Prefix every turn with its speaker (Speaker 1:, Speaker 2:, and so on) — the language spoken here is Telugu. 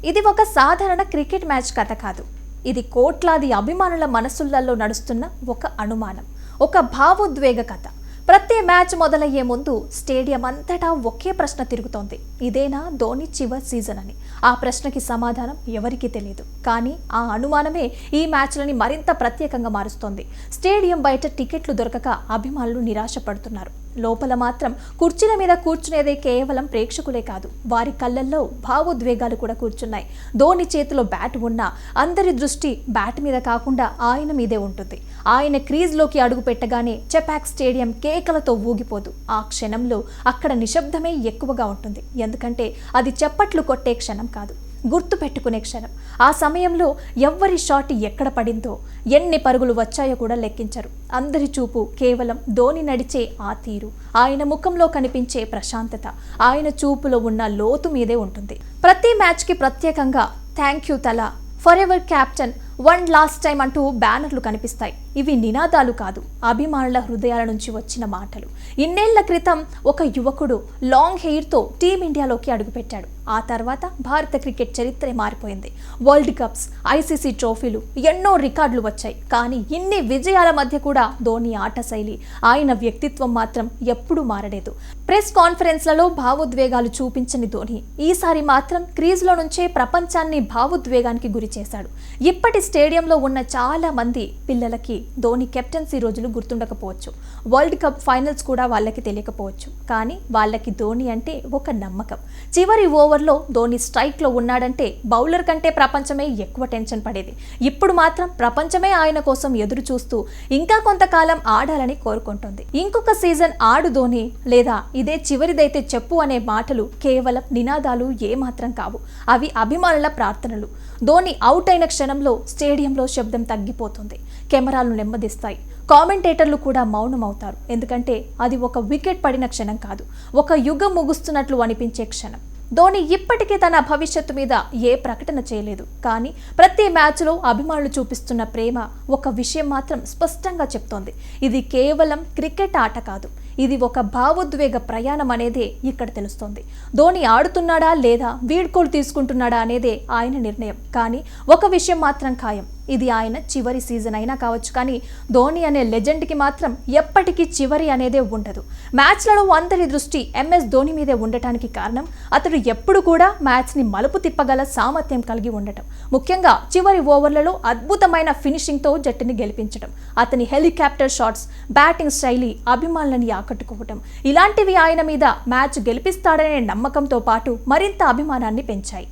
Speaker 1: ఇది ఒక సాధారణ క్రికెట్ మ్యాచ్ కథ కాదు. ఇది కోట్లాది అభిమానుల మనసులలో నడుస్తున్న ఒక అనుమానం, ఒక భావోద్వేగ కథ. ప్రతి మ్యాచ్ మొదలయ్యే ముందు స్టేడియం అంతటా ఒకే ప్రశ్న తిరుగుతోంది. ఇదేనా ధోని చివరి సీజన్ అని? ఆ ప్రశ్నకి సమాధానం ఎవరికీ తెలియదు. కానీ ఆ అనుమానమే ఈ మ్యాచ్లని మరింత ప్రత్యేకంగా మారుస్తోంది. స్టేడియం బయట టికెట్లు దొరకక అభిమానులు నిరాశపడుతున్నారు. లోపల మాత్రం కుర్చీల మీద కూర్చునేదే కేవలం ప్రేక్షకులే కాదు, వారి కళ్ళల్లో భావోద్వేగాలు కూడా కూర్చున్నాయి. ధోని చేతిలో బ్యాట్ ఉన్నా అందరి దృష్టి బ్యాట్ మీద కాకుండా ఆయన మీదే ఉంటుంది. ఆయన క్రీజ్లోకి అడుగు పెట్టగానే చెపాక్ స్టేడియం కేకలతో ఊగిపోదు. ఆ క్షణంలో అక్కడ నిశ్శబ్దమే ఎక్కువగా ఉంటుంది. ఎందుకంటే అది చప్పట్లు కొట్టే క్షణం కాదు, గుర్తు పెట్టుకునే క్షణం. ఆ సమయంలో ఎవ్వరి షాట్ ఎక్కడ పడిందో, ఎన్ని పరుగులు వచ్చాయో కూడా లెక్కించరు. అందరి చూపు కేవలం ధోని నడిచే ఆ తీరు, ఆయన ముఖంలో కనిపించే ప్రశాంతత, ఆయన చూపులో ఉన్న లోతు మీదే ఉంటుంది. ప్రతి మ్యాచ్కి ప్రత్యేకంగా థ్యాంక్ యూ తల, for ever captain, one last time అంటూ బ్యానర్లు కనిపిస్తాయి. ఇవి నినాదాలు కాదు, అభిమానుల హృదయాల నుంచి వచ్చిన మాటలు. ఇన్నేళ్ల క్రితం ఒక యువకుడు లాంగ్ హెయిర్తో టీమిండియాలోకి అడుగుపెట్టాడు. ఆ తర్వాత భారత క్రికెట్ చరిత్రే మారిపోయింది. వరల్డ్ కప్స్, ఐసీసీ ట్రోఫీలు, ఎన్నో రికార్డులు వచ్చాయి. కానీ ఇన్ని విజయాల మధ్య కూడా ధోని ఆట శైలి, ఆయన వ్యక్తిత్వం మాత్రం ఎప్పుడూ మారలేదు. ప్రెస్ కాన్ఫరెన్స్లలో భావోద్వేగాలు చూపించని ధోని ఈసారి మాత్రం క్రీజ్లో నుంచే ప్రపంచాన్ని భావోద్వేగానికి గురి చేశాడు. ఇప్పటి స్టేడియంలో ఉన్న చాలా మంది పిల్లలకి ధోని కెప్టెన్సీ రోజులు గుర్తుండకపోవచ్చు, వరల్డ్ కప్ ఫైనల్స్ కూడా వాళ్ళకి తెలియకపోవచ్చు. కానీ వాళ్ళకి ధోని అంటే ఒక నమ్మకం. చివరి ఓవర్లో ధోని స్ట్రైక్లో ఉన్నాడంటే బౌలర్ కంటే ప్రపంచమే ఎక్కువ టెన్షన్ పడేది. ఇప్పుడు మాత్రం ప్రపంచమే ఆయన కోసం ఎదురు చూస్తూ ఇంకా కొంతకాలం ఆడాలని కోరుకుంటుంది. ఇంకొక సీజన్ ఆడు ధోని, లేదా ఇదే చివరిదైతే చెప్పు అనే మాటలు కేవలం నినాదాలు ఏమాత్రం కావు, అవి అభిమానుల ప్రార్థనలు. ధోని అవుట్ అయిన క్షణంలో స్టేడియంలో శబ్దం తగ్గిపోతుంది, కెమెరాలు నెమ్మదిస్తాయి, కామెంటేటర్లు కూడా మౌనమవుతారు. ఎందుకంటే అది ఒక వికెట్ పడిన క్షణం కాదు, ఒక యుగం ముగుస్తున్నట్లు అనిపించే క్షణం. ధోని ఇప్పటికీ తన భవిష్యత్తు మీద ఏ ప్రకటన చేయలేదు. కానీ ప్రతి మ్యాచ్లో అభిమానులు చూపిస్తున్న ప్రేమ ఒక విషయం మాత్రం స్పష్టంగా చెప్తోంది: ఇది కేవలం క్రికెట్ ఆట కాదు, ఇది ఒక భావోద్వేగ ప్రయాణం అనేదే ఇక్కడ తెలుస్తోంది. ధోని ఆడుతున్నాడా లేదా వీడ్కోలు తీసుకుంటున్నాడా అనేదే ఆయన నిర్ణయం. కానీ ఒక విషయం మాత్రం ఖాయం, ఇది ఆయన చివరి సీజన్ అయినా కావచ్చు. కానీ ధోని అనే లెజెండ్కి మాత్రం ఎప్పటికీ చివరి అనేదే ఉండదు. మ్యాచ్లలో అందరి దృష్టి ఎంఎస్ ధోని మీదే ఉండటానికి కారణం అతడు ఎప్పుడు కూడా మ్యాచ్ని మలుపు తిప్పగల సామర్థ్యం కలిగి ఉండటం. ముఖ్యంగా చివరి ఓవర్లలో అద్భుతమైన ఫినిషింగ్తో జట్టుని గెలిపించడం, అతని హెలికాప్టర్ షాట్స్, బ్యాటింగ్ శైలి అభిమానులని ఆకట్టుకోవటం, ఇలాంటివి ఆయన మీద మ్యాచ్ గెలిపిస్తాడనే నమ్మకంతో పాటు మరింత అభిమానాన్ని పెంచాయి.